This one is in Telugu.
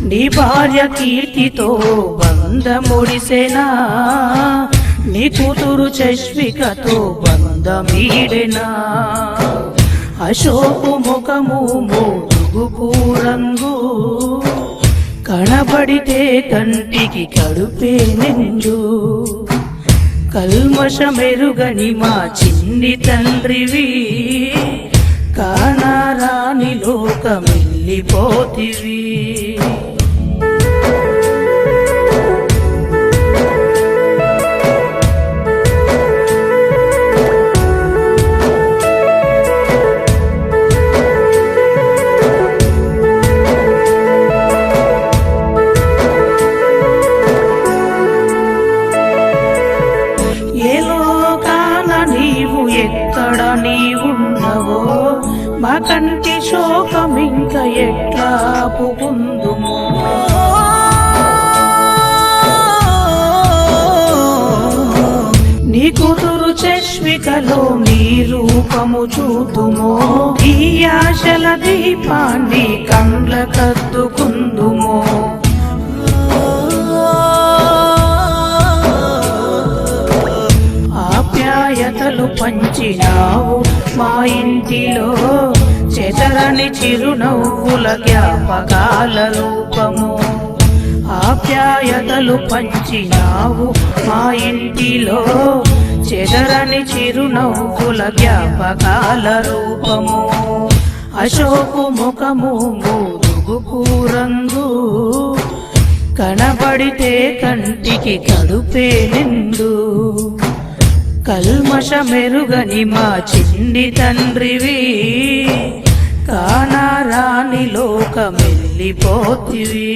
నీ భార్య కీర్తితో బంధముడిసెనా, నీ కూతురు చష్వికతో బంధమీడెనా. అశోకు ముఖము మోదుగు రంగు, కనబడితే కంటికి కడుపే నిండు. కల్మషమెరుగని మా చిన్ని తండ్రివి, కానారాని లోకమెల్లిపోతివి. ఏ లోకాన నీవు ఎక్కడ నీవున్నవో, మా కంటి శోకం ఇంక ఎట్లా ఆపుకుందుము. నీ కూతురు చష్వికలో నీ రూపము చూతుమో, ఈ ఆశల దీపాన్ని కండ్లకద్దుకుందుమో. ఆప్యాయతలు పంచినావు మా ఇంటిలో, చెదరని చిరునవ్వుల జ్ఞాపకాల రూపము. ఆప్యాయతలు పంచినావు మా ఇంటిలో, చెదరని చిరునవ్వుల జ్ఞాపకాల రూపము. అశోకు ముఖము మోదుగు రంగు, కనబడితే కంటికి కడుపే నిండు. కల్మషమెరుగని మా చిన్ని తండ్రివి, కానారాని లోకమెల్లిపోతివి.